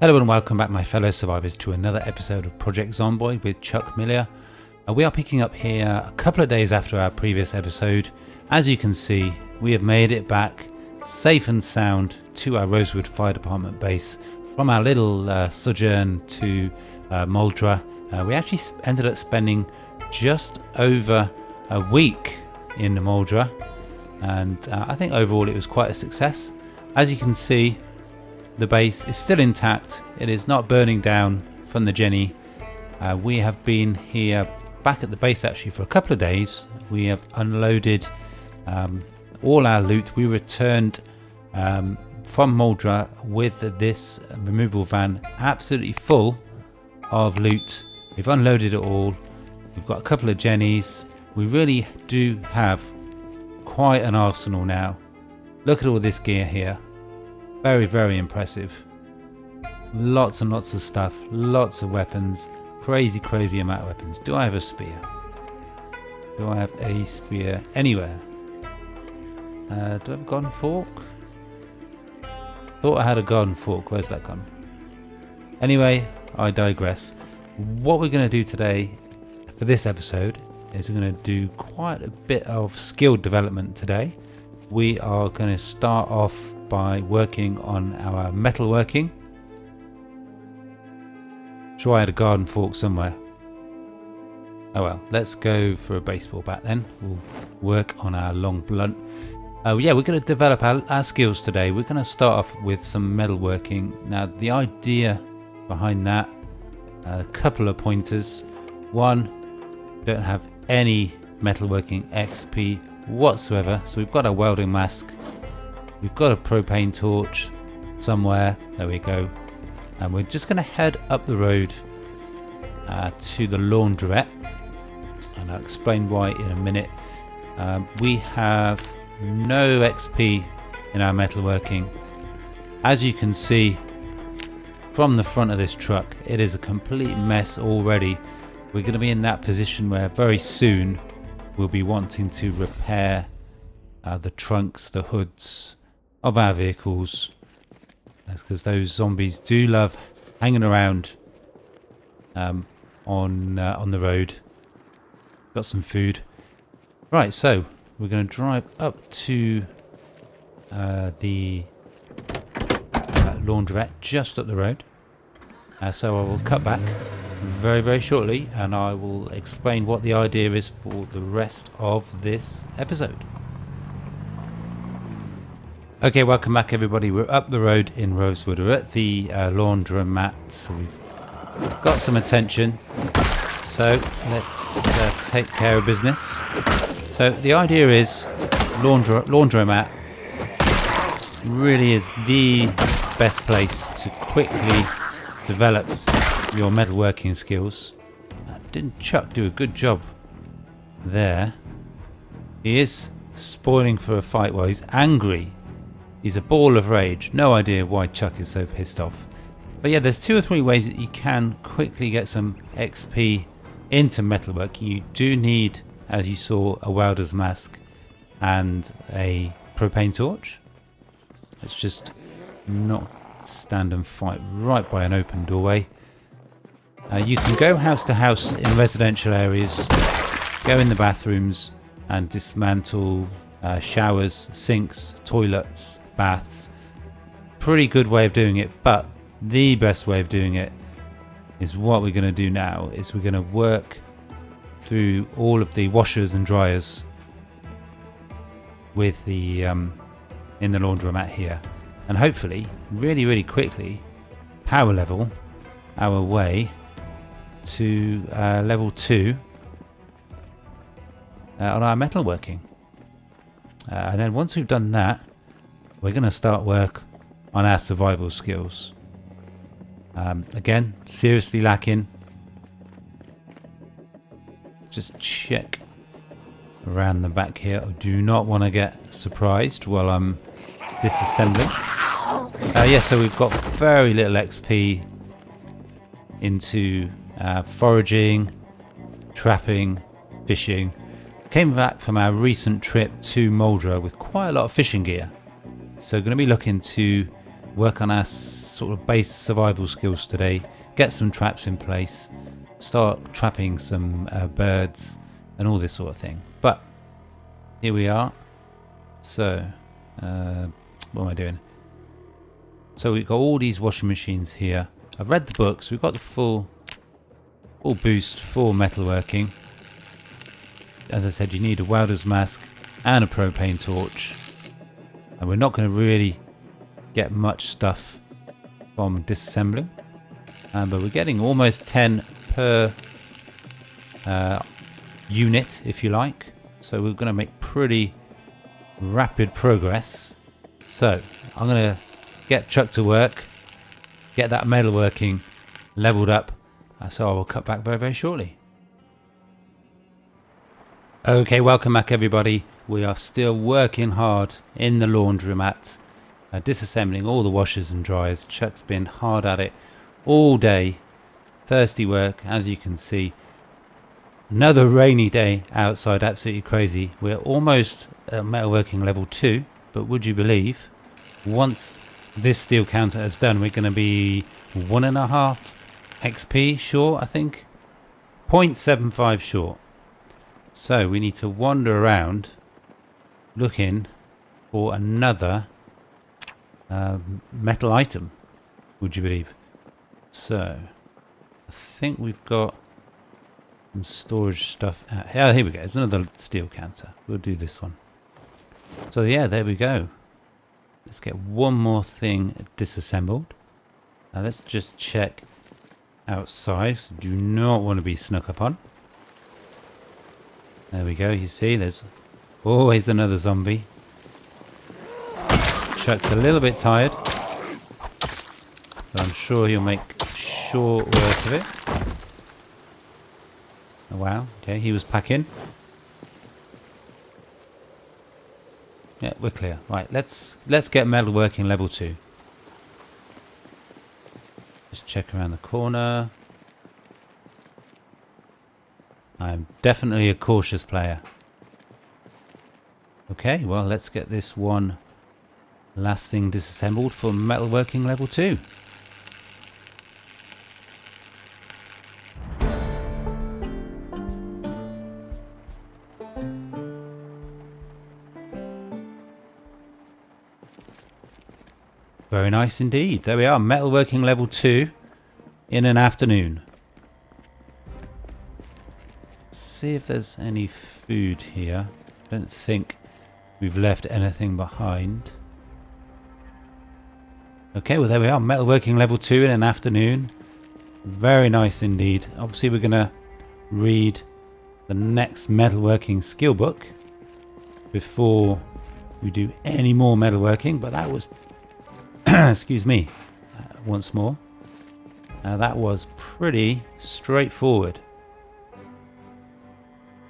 Hello and welcome back, my fellow survivors, to another episode of Project Zomboid with Chuck Millier. We are picking up here a couple of days after our previous episode. As you can see, we have made it back safe and sound to our Rosewood Fire Department base from our little sojourn to Muldraugh. We actually ended up spending just over a week in Muldraugh, and I think overall it was quite a success. As you can see, the base is still intact. It is not burning down from the Jenny. We have been here back at the base actually for a couple of days. We have unloaded all our loot. We returned from Muldraugh with this removal van absolutely full of loot. We've unloaded it all. We've got a couple of Jennies. We really do have quite an arsenal now. Look at all this gear here. Very, very impressive. Lots and lots of stuff, lots of weapons, crazy amount of weapons. Do I have a spear? Do I have a spear anywhere? Do I have a garden fork? Thought I had a garden fork. Where's that gone? Anyway, I digress. What we're going to do today for this episode is we're going to do quite a bit of skill development today. We are going to start off by working on our metalworking. Sure, I had a garden fork somewhere. Oh well, let's go for a baseball bat then. We'll work on our long blunt. Yeah, we're going to develop our skills today. We're going to start off with some metalworking. Now, the idea behind that, a couple of pointers. One, don't have any metalworking XP whatsoever, so we've got a welding mask, we've got a propane torch somewhere, there we go, and we're just going to head up the road to the laundrette, and I'll explain why in a minute. We have no XP in our metalworking. As you can see from the front of this truck, it is a complete mess already. We're going to be in that position where very soon we'll be wanting to repair the trunks, the hoods of our vehicles. That's because those zombies do love hanging around on the road. Got some food. Right, so we're going to drive up to the laundrette just up the road. So I will cut back very shortly, and I will explain what the idea is for the rest of this episode. Okay, welcome back everybody. We're up the road in Rosewood. We're at the laundromat, so we've got some attention. So let's take care of business. So the idea is laundromat really is the best place to quickly develop your metalworking skills. Didn't Chuck do a good job there? He is spoiling for a fight. Well, he's angry. He's a ball of rage. No idea why Chuck is so pissed off. But yeah, there's 2 or 3 ways that you can quickly get some XP into metalworking. You do need, as you saw, a welder's mask and a propane torch. Let's just not stand and fight right by an open doorway. You can go house to house in residential areas, go in the bathrooms and dismantle showers, sinks, toilets, baths. Pretty good way of doing it, but the best way of doing it is what we're going to do now. Is we're going to work through all of the washers and dryers with the in the laundromat here, and hopefully really quickly power level our way to level 2 on our metalworking. And then once we've done that, we're going to start work on our survival skills. Again, seriously lacking. Just check around the back here. I do not want to get surprised while I'm disassembling. Yeah, so we've got very little XP into foraging, trapping, fishing. Came back from our recent trip to Muldraugh with quite a lot of fishing gear. So going to be looking to work on our sort of base survival skills today. Get some traps in place, start trapping some birds and all this sort of thing. But here we are. So what am I doing? So we've got all these washing machines here. I've read the books. We've got the full boost for metalworking. As I said, you need a welder's mask and a propane torch. And we're not going to really get much stuff from disassembling. But we're getting almost 10 per unit, if you like. So we're going to make pretty rapid progress. So I'm going to get Chuck to work, get that metalworking leveled up. So I will cut back very, very shortly. Okay, welcome back everybody. We are still working hard in the laundromat, disassembling all the washers and dryers. Chuck's been hard at it all day. Thirsty work, as you can see. Another rainy day outside, absolutely crazy. We're almost at metalworking level 2, but would you believe, once this steel counter is done, we're going to be 1.5 XP short, I think. 0.75 short. So we need to wander around looking for another metal item, would you believe? So I think we've got some storage stuff out here. Oh, here we go. It's another steel counter. We'll do this one. So yeah, there we go. Let's get one more thing disassembled. Now let's just check outside. So do not want to be snuck up on. There we go. You see, there's always another zombie. Chuck's a little bit tired, but I'm sure he'll make short work of it. Oh, wow. Okay, he was packing. Yeah, we're clear. Right, let's get metalworking level 2. Just check around the corner. I'm definitely a cautious player. Okay, well, let's get this one last thing disassembled for metalworking level 2. Very nice indeed. There we are, metalworking level 2 in an afternoon. Let's see if there's any food here. I don't think we've left anything behind. Okay, well there we are, metalworking level 2 in an afternoon. Very nice indeed. Obviously we're going to read the next metalworking skill book before we do any more metalworking, but that was excuse me, once more. That was pretty straightforward.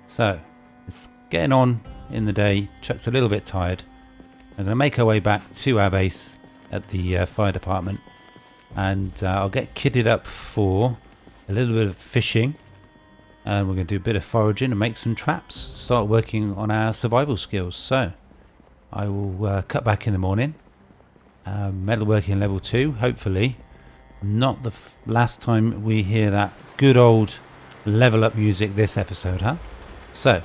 So, it's getting on in the day. Chuck's a little bit tired. I'm going to make our way back to our base at the fire department. And I'll get kitted up for a little bit of fishing. And we're going to do a bit of foraging and make some traps. Start working on our survival skills. So, I will cut back in the morning. Metalworking level 2, hopefully not the last time we hear that good old level up music this episode, huh? So,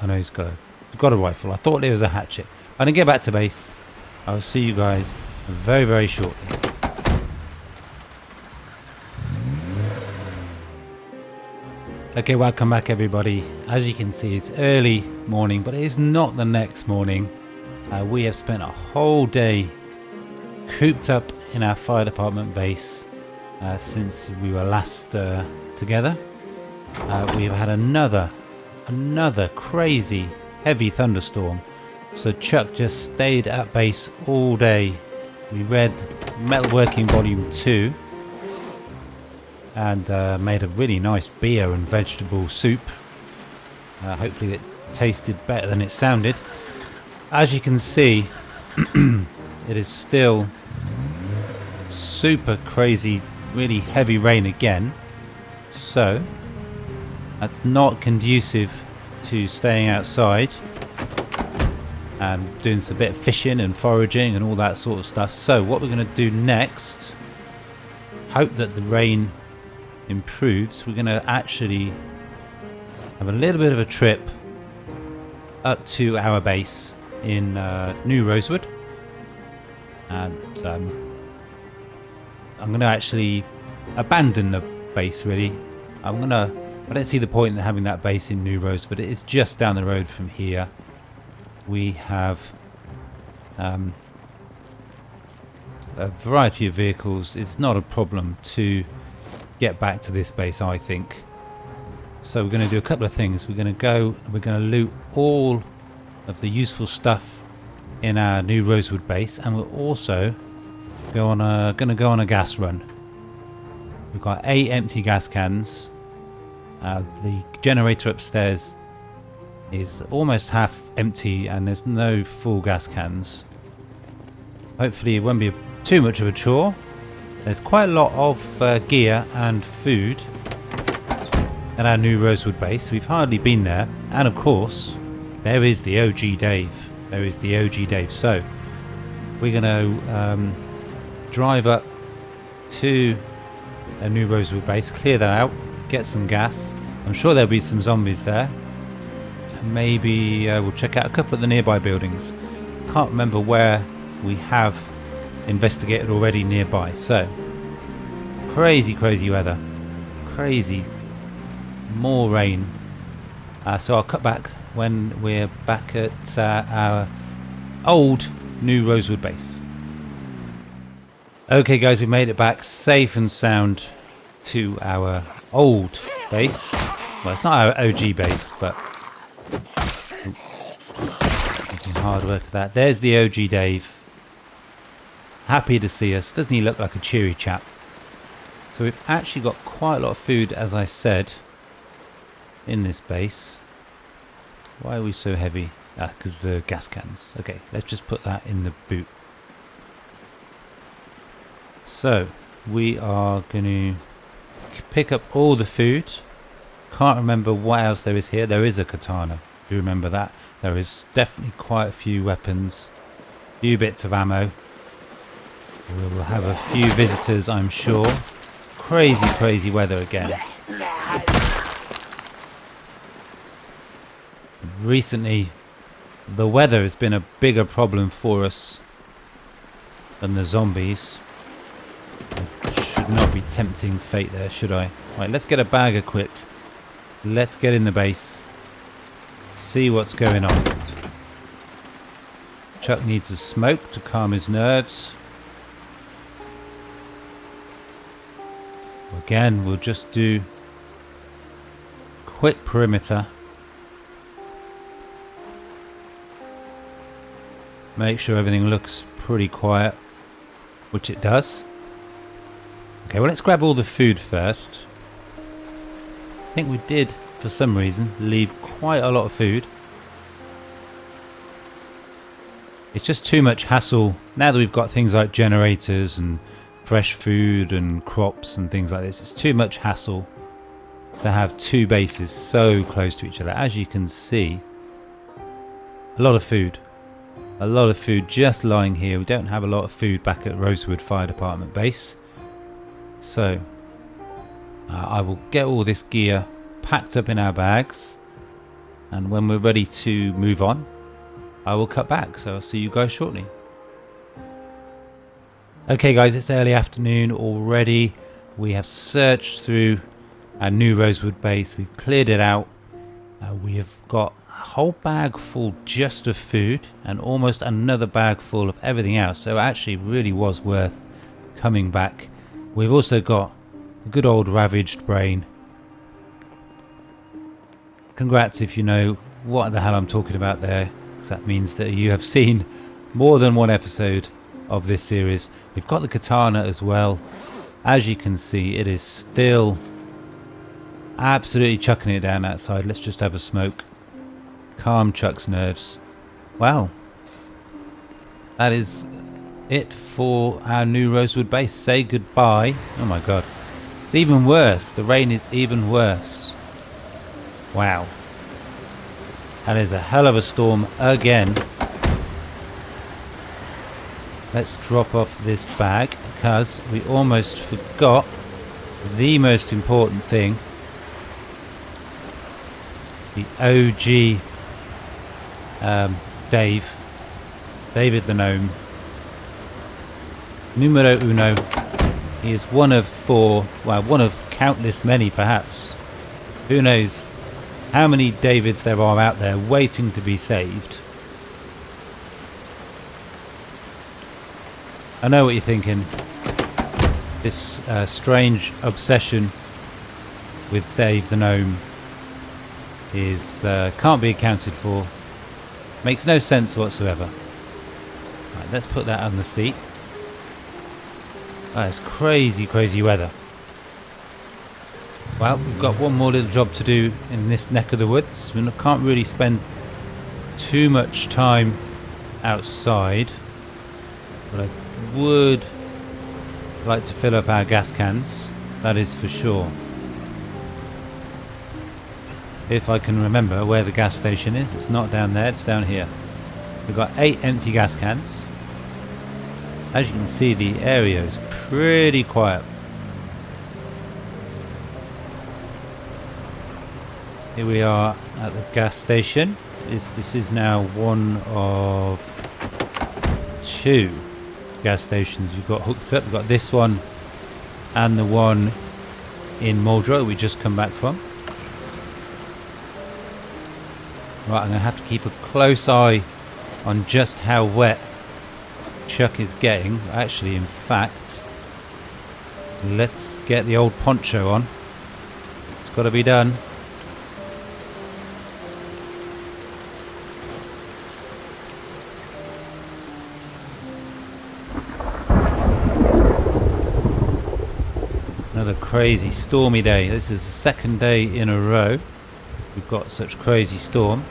I know he's got a rifle. I thought it was a hatchet. I'm gonna get back to base. I'll see you guys very, very shortly. Okay, welcome back everybody. As you can see, it's early morning, but it is not the next morning. We have spent a whole day cooped up in our fire department base since we were last together. We have had another crazy heavy thunderstorm. So Chuck just stayed at base all day. We read Metalworking Volume 2 and made a really nice beer and vegetable soup. Hopefully it tasted better than it sounded. As you can see, it is still super crazy, really heavy rain again. So that's not conducive to staying outside. and doing some bit of fishing and foraging and all that sort of stuff. So what we're going to do next, hope that the rain improves, we're going to actually have a little bit of a trip up to our base in New Rosewood, and I'm going to actually abandon the base really. I don't see the point in having that base in New Rosewood. It is just down the road from here. We have a variety of vehicles. It's not a problem to get back to this base, I think. So we're going to do a couple of things. We're going to loot all of the useful stuff in our New Rosewood base, and we're also going to go on a gas run. We've got 8 empty gas cans. The generator upstairs is almost half empty and there's no full gas cans. Hopefully it won't be too much of a chore. There's quite a lot of gear and food at our New Rosewood base. We've hardly been there, and of course there is the OG Dave. So we're going to drive up to a New Rosewood base, clear that out, get some gas. I'm sure there'll be some zombies there. Maybe we'll check out a couple of the nearby buildings. Can't remember where we have investigated already nearby. So crazy weather, crazy, more rain. So I'll cut back when we're back at our old New Rosewood base. Okay guys, we made it back safe and sound to our old base. Well, it's not our OG base, but making hard work of that. There's the OG Dave. Happy to see us. Doesn't he look like a cheery chap? So we've actually got quite a lot of food, as I said, in this base. Why are we so heavy? Because the gas cans. Okay, let's just put that in the boot. So we are going to pick up all the food. Can't remember what else there is here. There is a katana. Do you remember that? There is definitely quite a few weapons, a few bits of ammo. We will have a few visitors, I'm sure. Crazy weather again. Recently, the weather has been a bigger problem for us than the zombies. I should not be tempting fate there, should I? Right, let's get a bag equipped. Let's get in the base. See what's going on. Chuck needs a smoke to calm his nerves. Again, we'll just do quick perimeter. Make sure everything looks pretty quiet, which it does. Okay, well, let's grab all the food first. I think we did, for some reason, leave quite a lot of food. It's just too much hassle now that we've got things like generators and fresh food and crops and things like this. It's too much hassle to have two bases so close to each other. As you can see, a lot of food. A lot of food just lying here. We don't have a lot of food back at Rosewood Fire Department base. So I will get all this gear packed up in our bags, and when we're ready to move on, I will cut back. So I'll see you guys shortly. Okay guys, it's early afternoon already. We have searched through our New Rosewood base. We've cleared it out. We have got a whole bag full just of food and almost another bag full of everything else. So it actually really was worth coming back. We've also got a good old ravaged brain. Congrats if you know what the hell I'm talking about there, because that means that you have seen more than one episode of this series. We've got the katana as well. As you can see, it is still absolutely chucking it down outside. Let's just have a smoke. Calm Chuck's nerves. Wow. That is it for our New Rosewood base. Say goodbye. Oh my god. It's even worse. The rain is even worse. Wow. That is a hell of a storm again. let's drop off this bag because we almost forgot the most important thing. The OG David the Gnome. Numero uno. He is one of 4, well, one of countless many perhaps. Who knows how many Davids there are out there waiting to be saved. I know what you're thinking. This strange obsession with Dave the Gnome is can't be accounted for. Makes no sense whatsoever. Right, let's put that on the seat. It's crazy, crazy weather. Well, we've got one more little job to do in this neck of the woods. We can't really spend too much time outside, but I would like to fill up our gas cans, that is for sure. If I can remember where the gas station is. It's not down there, it's down here. We've got 8 empty gas cans. As you can see, the area is pretty quiet. Here we are at the gas station. This is now one of 2 gas stations we've got hooked up. We've got this one and the one in Muldraugh we just come back from. Right, I'm going to have to keep a close eye on just how wet Chuck is getting. Actually, in fact, let's get the old poncho on. It's got to be done. Another crazy stormy day. This is the second day in a row we've got such crazy storm.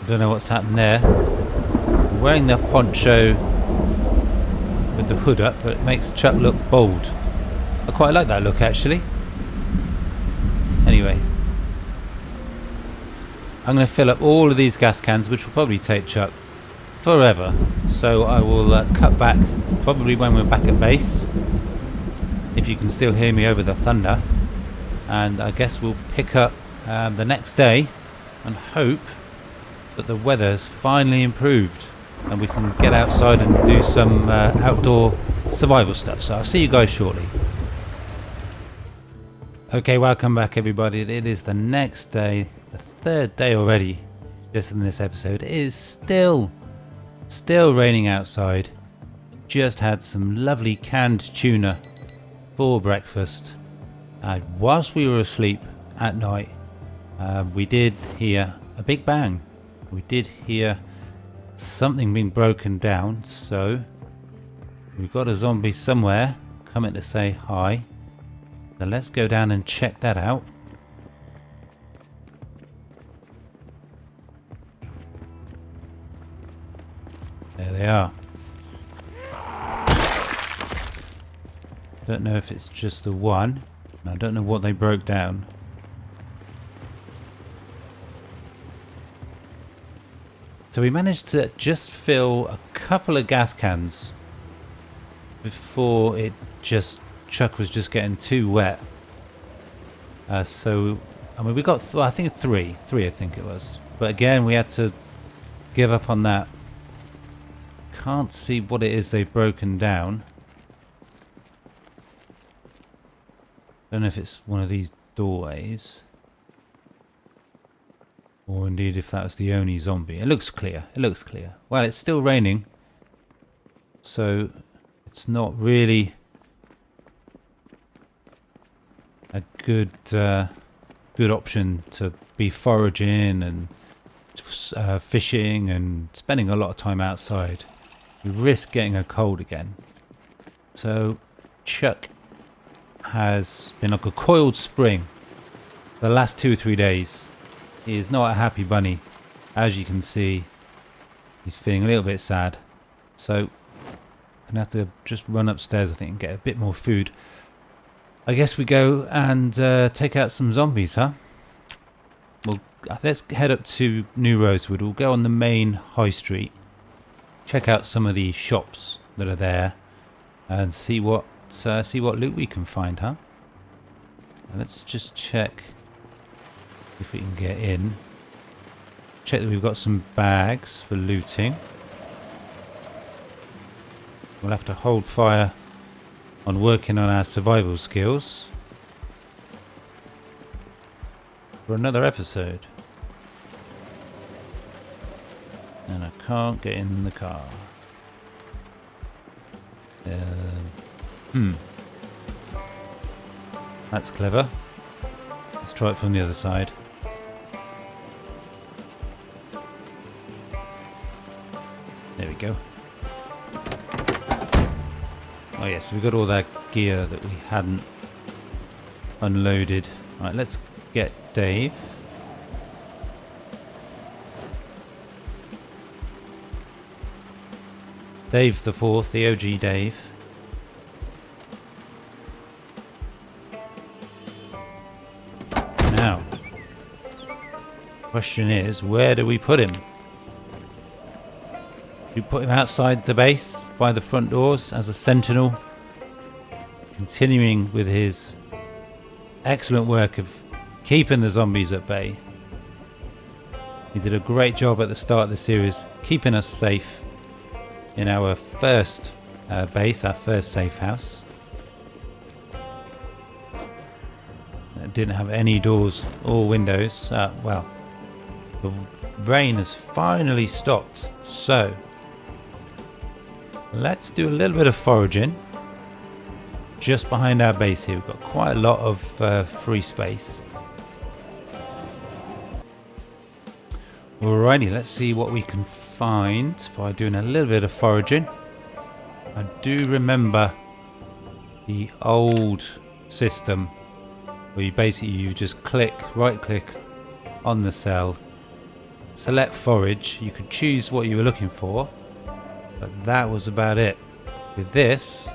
I don't know what's happened there. I'm wearing the poncho with the hood up, but it makes Chuck look bold. I quite like that look actually. Anyway, I'm going to fill up all of these gas cans, which will probably take Chuck forever. So I will cut back probably when we're back at base, if you can still hear me over the thunder. And I guess we'll pick up the next day and hope that the weather's finally improved and we can get outside and do some outdoor survival stuff. So I'll see you guys shortly. Okay, welcome back everybody. It is the next day, the 3rd day already just in this episode. It is still raining outside. Just had some lovely canned tuna for breakfast. Whilst we were asleep at night, we did hear a big bang. We did hear something being broken down, so we've got a zombie somewhere coming to say hi. So let's go down and check that out. There they are. Don't know if it's just the one. I don't know what they broke down. So we managed to just fill a couple of gas cans before Chuck was just getting too wet. So I mean, we got I think three I think it was. But again, we had to give up on that. Can't see what it is they've broken down. Don't know if it's one of these doorways, or indeed if that was the only zombie. It looks clear. It looks clear. Well, it's still raining, so it's not really a good option to be foraging and fishing and spending a lot of time outside. You risk getting a cold again. So Chuck has been like a coiled spring the last 2 or 3 days. He is not a happy bunny. As you can see, he's feeling a little bit sad. So I'm gonna have to just run upstairs, I think, and get a bit more food. I guess we go and take out some zombies, huh? We'll let's head up to New Rosewood. We'll go on the main high street, check out some of the shops that are there, and see what loot we can find, huh? And let's just check if we can get in. Check that we've got some bags for looting. We'll have to hold fire on working on our survival skills for another episode. And I can't get in the car. That's clever. Let's try it from the other side. There we go. Oh yes, so we've got all that gear that we hadn't unloaded. Right, let's get Dave. Dave the Fourth, the OG Dave. Now, question is, where do we put him? We put him outside the base by the front doors as a sentinel, continuing with his excellent work of keeping the zombies at bay. He did a great job at the start of the series, keeping us safe in our first base, our first safe house. It didn't have any doors or windows. Well, the rain has finally stopped, so let's do a little bit of foraging just behind our base here. We've got quite a lot of free space. Alrighty, let's see what we can find by doing a little bit of foraging. I do remember the old system where you just right click on the cell, select forage. You could choose what you were looking for, but that was about it. With this,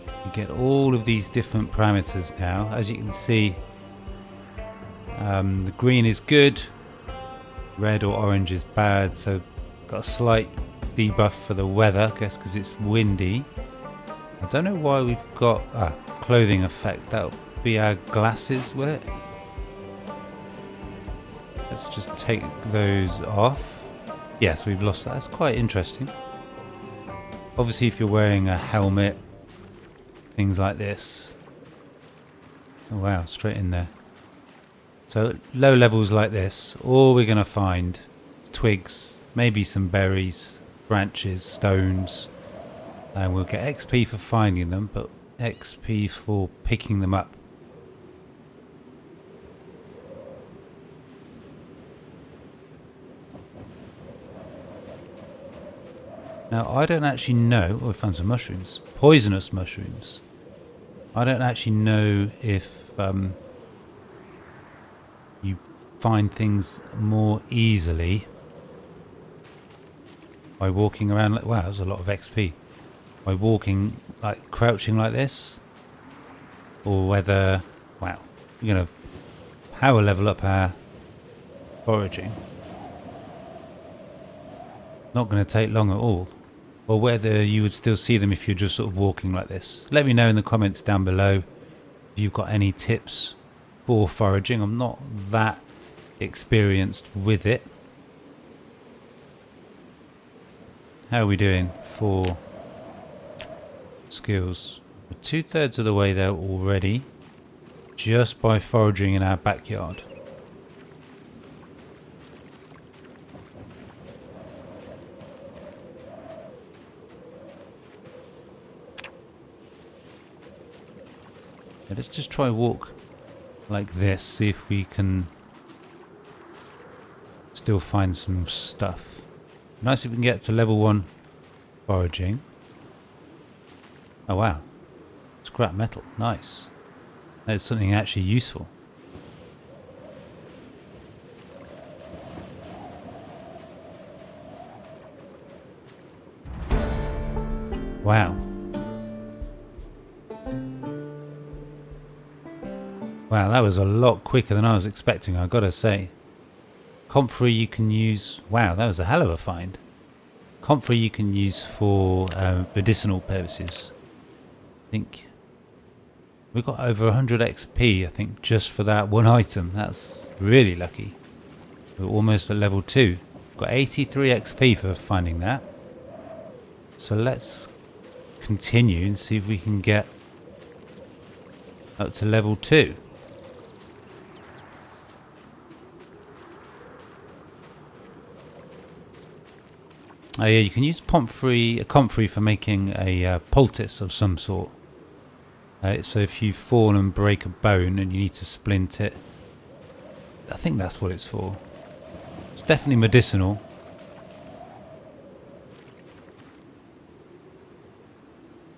you get all of these different parameters now. As you can see, the green is good, red or orange is bad, so got a slight debuff for the weather, I guess because it's windy. I don't know why we've got clothing effect. That'll be our glasses, will it? Let's just take those off. Yes, we've lost that. That's quite interesting. Obviously, if you're wearing a helmet, things like this. Oh wow, straight in there. So low levels like this, all we're going to find is twigs, maybe some berries, branches, stones, and we'll get XP for finding them, but XP for picking them up. Now I don't actually know, I found some mushrooms, poisonous mushrooms. I don't actually know if you find things more easily by walking around like, wow, there's a lot of XP. By walking, like crouching like this, or whether, wow, you're going to power level up our foraging. Not going to take long at all. Or whether you would still see them if you're just sort of walking like this. Let me know in the comments down below if you've got any tips for foraging. I'm not that experienced with it. How are we doing for skills? We're 2/3 of the way there already, just by foraging in our backyard. Let's just try walk like this, see if we can still find some stuff. Nice if we can get to level 1 foraging. Oh wow, scrap metal, nice. That's something actually useful. Wow. Wow, that was a lot quicker than I was expecting, I gotta say. Comfrey you can use... Wow, that was a hell of a find. Comfrey you can use for medicinal purposes. I think we got over 100 XP, I think, just for that one item. That's really lucky. We're almost at level 2. Got 83 XP for finding that. So let's continue and see if we can get up to level 2. Oh yeah, you can use comfrey for making a poultice of some sort. So if you fall and break a bone and you need to splint it, I think that's what it's for. It's definitely medicinal.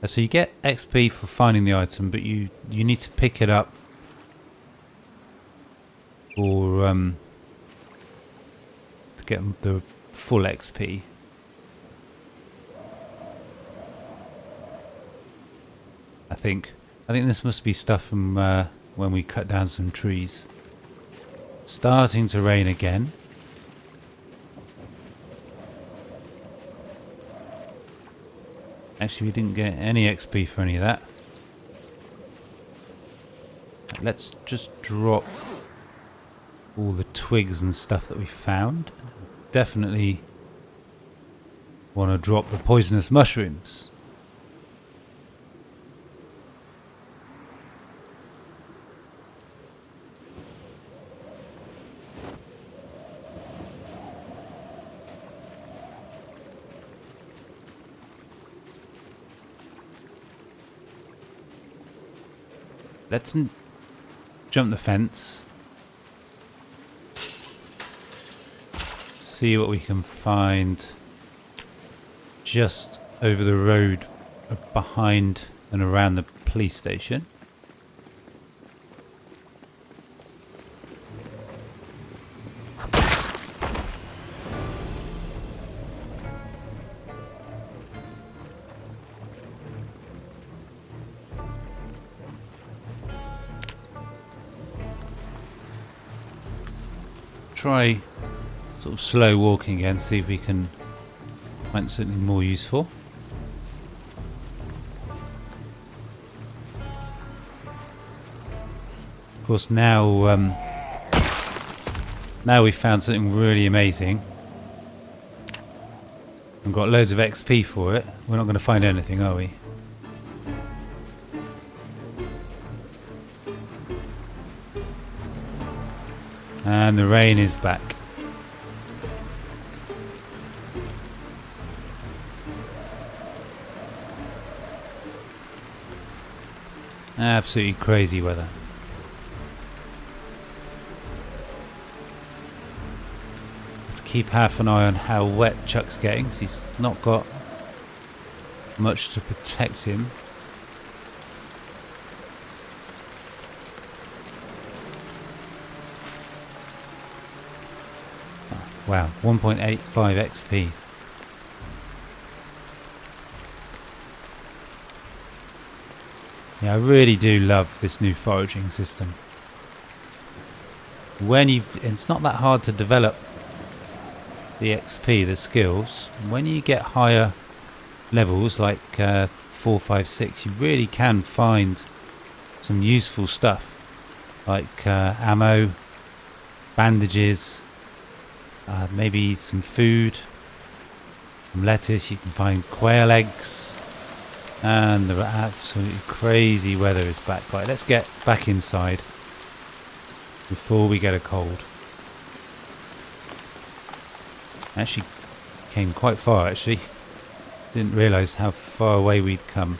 So you get XP for finding the item, but you need to pick it up for to get the full XP. I think this must be stuff from when we cut down some trees. Starting to rain again. Actually, we didn't get any XP for any of that. Let's just drop all the twigs and stuff that we found. Definitely want to drop the poisonous mushrooms. Let's jump the fence. See what we can find just over the road behind and around the police station. Try sort of slow walking again, see if we can find something more useful. Of course, now we've found something really amazing and got loads of XP for it. We're not going to find anything, are we? And the rain is back. Absolutely crazy weather. Have to keep half an eye on how wet Chuck's getting, because he's not got much to protect him. Wow, 1.85 XP. Yeah, I really do love this new foraging system. It's not that hard to develop the XP, the skills. When you get higher levels, like 4, 5, 6, you really can find some useful stuff, like ammo, bandages, maybe some food, some lettuce. You can find quail eggs, and the absolutely crazy weather is back. Right, let's get back inside before we get a cold. Actually came quite far, actually. Didn't realise how far away we'd come.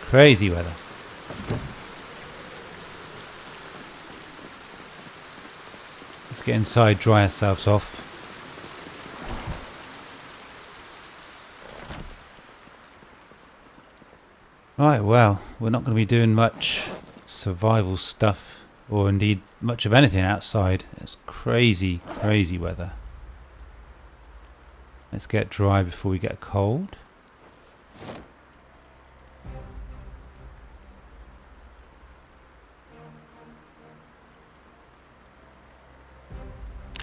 Crazy weather. Let's get inside, dry ourselves off. Right, well, we're not going to be doing much survival stuff, or indeed much of anything outside. It's crazy, crazy weather. Let's get dry before we get cold.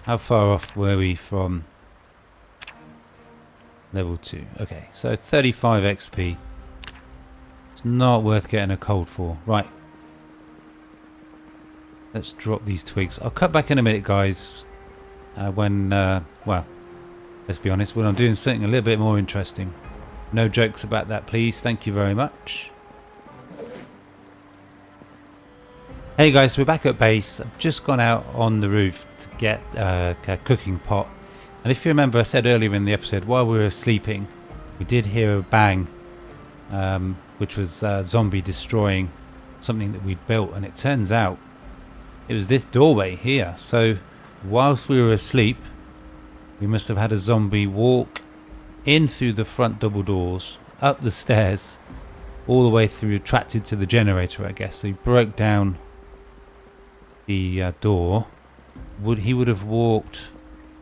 How far off were we from level 2? Okay, so 35 XP. It's not worth getting a cold for. Right. Let's drop these twigs. I'll cut back in a minute, guys. Well, let's be honest, when I'm doing something a little bit more interesting. No jokes about that, please. Thank you very much. Hey guys, we're back at base. I've just gone out on the roof to get a cooking pot. And if you remember, I said earlier in the episode, while we were sleeping, we did hear a bang, which was a zombie destroying something that we'd built. And it turns out it was this doorway here. So whilst we were asleep, we must have had a zombie walk in through the front double doors, up the stairs, all the way through, attracted to the generator, I guess. So he broke down the door. He would have walked,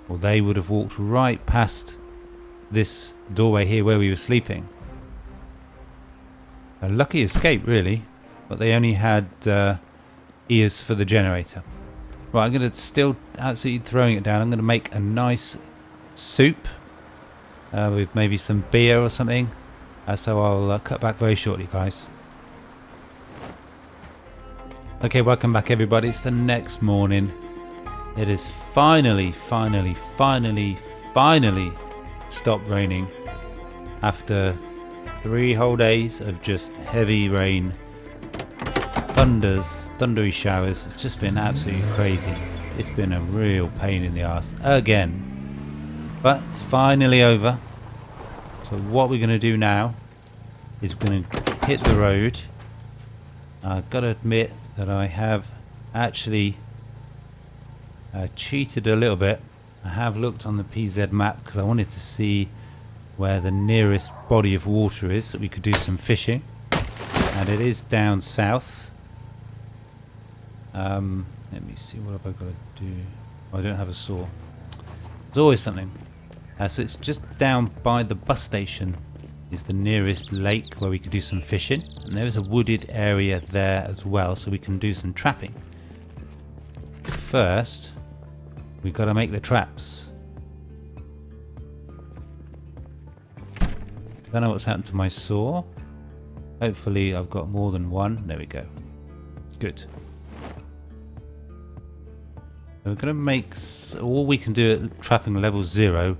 or they would have walked right past this doorway here where we were sleeping. A lucky escape, really, but they only had ears for the generator. Right, I'm going to still absolutely throwing it down. I'm going to make a nice soup with maybe some beer or something. So I'll cut back very shortly, guys. Okay, welcome back everybody. It's the next morning. It is finally stopped raining after 3 whole days of just heavy rain, thundery showers. It's just been absolutely crazy. It's been a real pain in the arse again, but it's finally over. So what we're going to do now is we're going to hit the road. I've got to admit that I have actually cheated a little bit. I have looked on the PZ map because I wanted to see where the nearest body of water is so we could do some fishing, and it is down south. Let me see, what have I got to do? Oh, I don't have a saw. There's always something. So it's just down by the bus station is the nearest lake where we could do some fishing, and there is a wooded area there as well, so we can do some trapping. First, we've got to make the traps. Don't know what's happened to my saw. Hopefully I've got more than one. There we go. Good. So we're going to make... all we can do at trapping level 0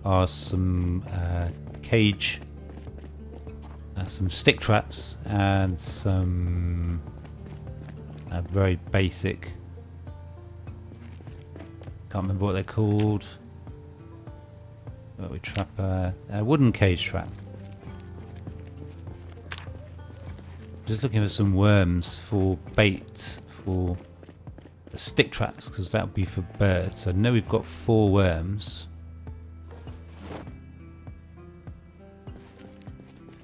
are some cage... some stick traps and some very basic, can't remember what they're called, but we trap a wooden cage trap. Just looking for some worms for bait for the stick traps, because that would be for birds. I know we've got 4 worms.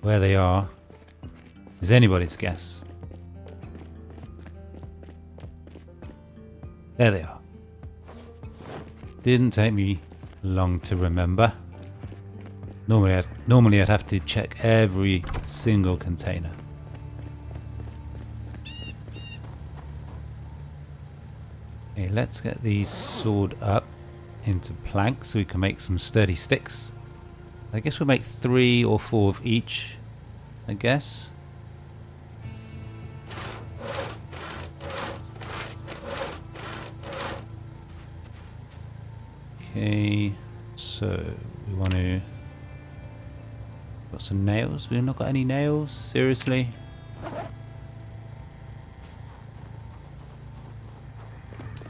Where they are is anybody's guess. There they are. Didn't take me long to remember. Normally I'd have to check every single container. Okay, let's get these sawed up into planks so we can make some sturdy sticks. I guess we'll make 3 or 4 of each, I guess. Okay, so we want to... got some nails. We've not got any nails? Seriously?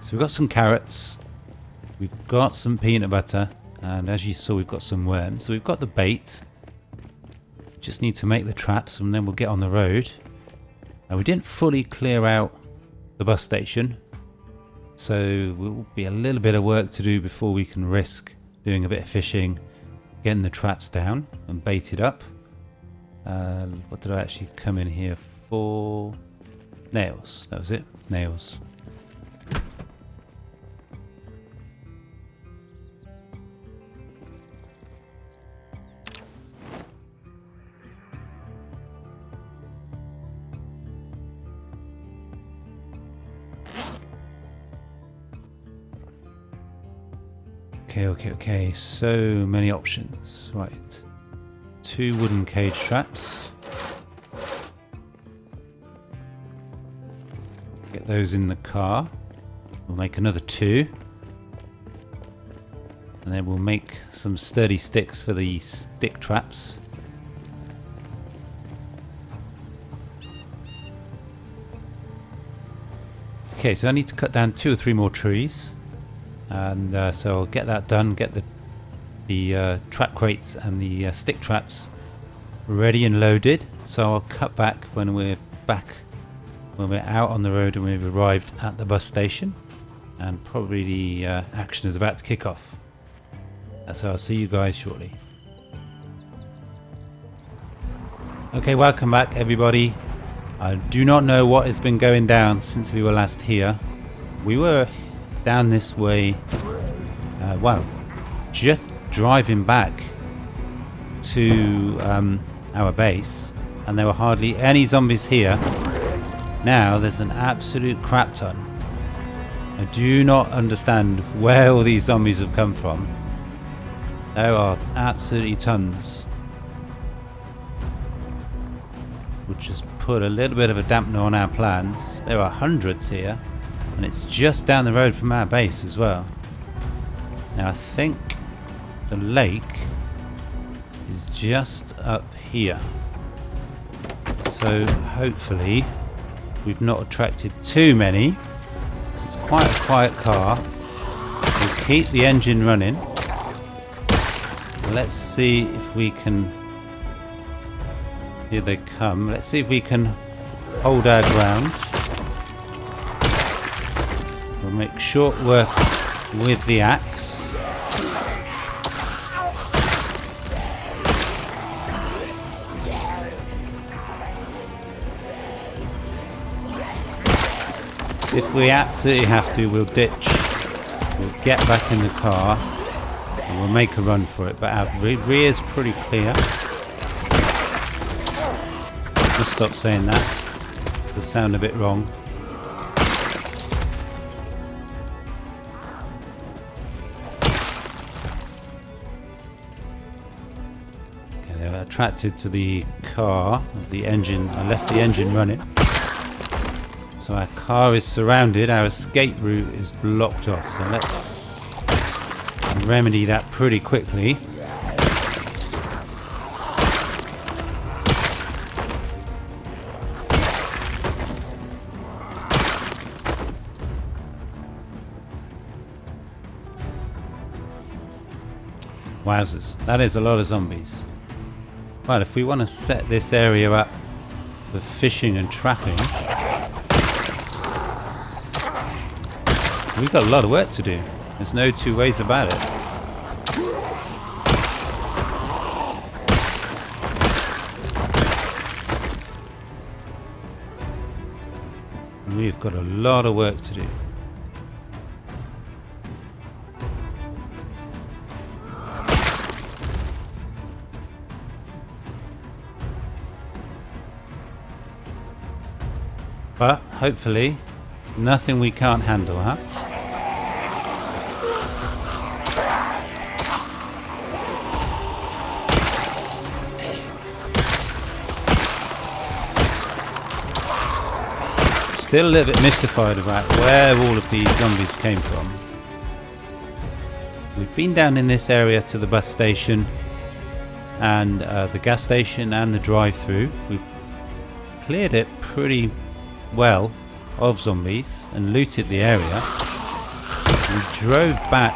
So we've got some carrots. We've got some peanut butter. And as you saw, we've got some worms. So we've got the bait. Just need to make the traps and then we'll get on the road. Now, we didn't fully clear out the bus station, so will be a little bit of work to do before we can risk doing a bit of fishing, getting the traps down and baited up. What did I actually come in here for? Nails. That was it. Nails. Okay. So many options. Right. 2 wooden cage traps. Get those in the car. We'll make another 2. And then we'll make some sturdy sticks for the stick traps. Okay, so I need to cut down 2 or 3 more trees. And so I'll get that done, get the trap crates and the stick traps ready and loaded. So I'll cut back when we're out on the road and we've arrived at the bus station. And probably the action is about to kick off. So I'll see you guys shortly. Okay, welcome back everybody. I do not know what has been going down since we were last here. We were down this way, just driving back to our base, and there were hardly any zombies here. Now there's an absolute crap ton. I do not understand where all these zombies have come from. There are absolutely tons, which has put a little bit of a dampener on our plans. There are hundreds here, and it's just down the road from our base as well. Now I think the lake is just up here, so hopefully we've not attracted too many. It's quite a quiet car. We'll keep the engine running. Let's see if we can... Here they come. Let's see if we can hold our ground. We'll make short work with the axe. If we absolutely have to, we'll ditch. We'll get back in the car and we'll make a run for it. But our rear is pretty clear. Just stop saying that. It does sound a bit wrong. Okay, they're attracted to the car, the engine. I left the engine running. So our car is surrounded, our escape route is blocked off. So let's remedy that pretty quickly. Wowzers, that is a lot of zombies. Well, if we want to set this area up for fishing and trapping, we've got a lot of work to do. There's no two ways about it. We've got a lot of work to do. But hopefully nothing we can't handle, huh? Still a little bit mystified about where all of these zombies came from. We've been down in this area to the bus station and the gas station and the drive-through. We've cleared it pretty well of zombies and looted the area. We drove back,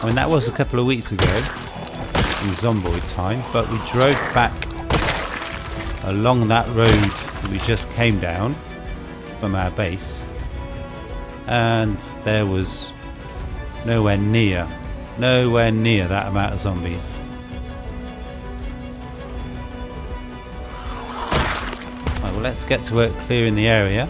I mean that was a couple of weeks ago in Zomboid time, but we drove back along that road that we just came down from our base, and there was nowhere near that amount of zombies. Right, well, let's get to work clearing the area.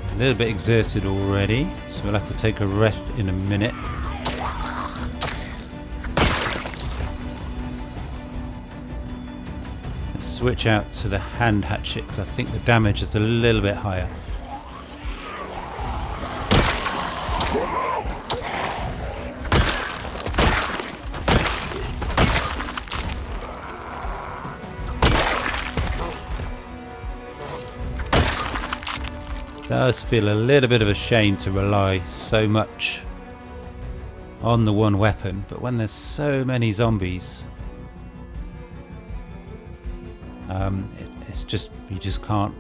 A little bit exerted already, so we'll have to take a rest in a minute. switch out to the hand hatchet because I think the damage is a little bit higher. Does feel a little bit of a shame to rely so much on the one weapon, but when there's so many zombies, it's just, you just can't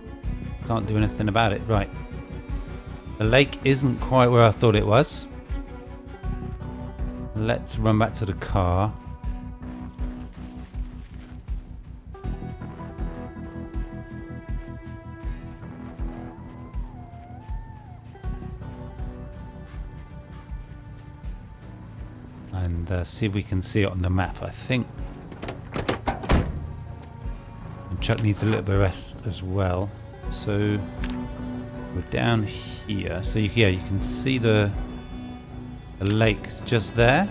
do anything about it. Right, the lake isn't quite where I thought it was. Let's run back to the car. And see if we can see it on the map. I think and Chuck needs a little bit of rest as well, so we're down here. So you can see the lake's just there,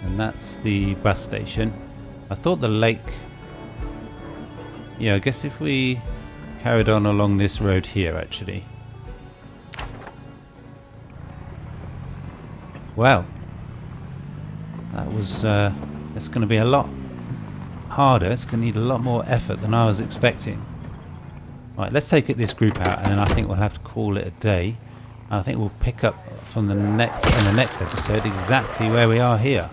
and that's the bus station. I thought the lake, I guess if we carried on along this road here, actually. Well, that was, it's going to be a lot harder. It's going to need a lot more effort than I was expecting. Right, let's take this group out, and then I think we'll have to call it a day. I think we'll pick up from in the next episode exactly where we are here.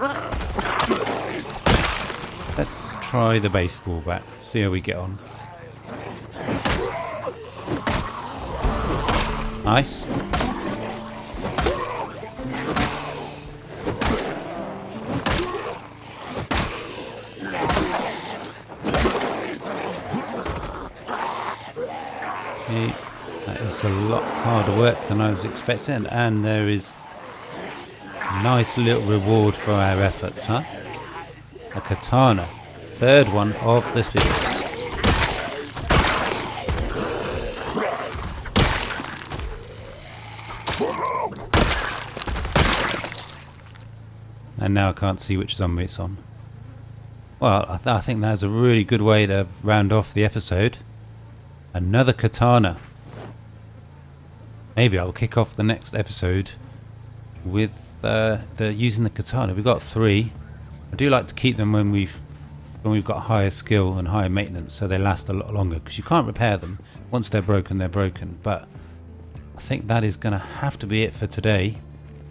Let's try the baseball bat, see how we get on. Nice. That is a lot harder work than I was expecting, and there is a nice little reward for our efforts, huh? A katana, third one of the series. And now I can't see which zombie it's on. Well, I think that's a really good way to round off the episode. Another katana. Maybe I'll kick off the next episode with using the katana. We've got 3. I do like to keep them when we've got higher skill and higher maintenance, so they last a lot longer, because you can't repair them. Once they're broken, they're broken. But I think that is going to have to be it for today.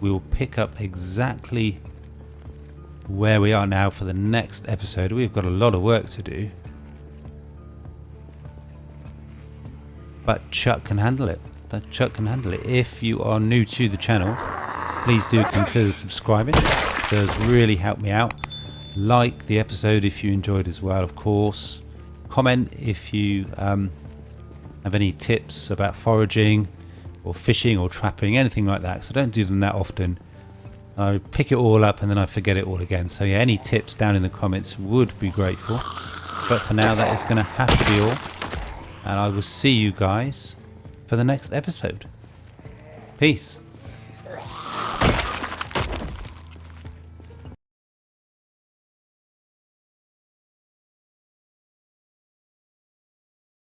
We will pick up exactly where we are now for the next episode. We've got a lot of work to do, but Chuck can handle it. Chuck can handle it. If you are new to the channel, please do consider subscribing. It does really help me out. Like the episode if you enjoyed as well, of course. Comment if you have any tips about foraging or fishing or trapping, anything like that, because I don't do them that often. I pick it all up and then I forget it all again. So yeah, any tips down in the comments would be grateful. But for now, that is going to have to be all. And I will see you guys for the next episode. Peace.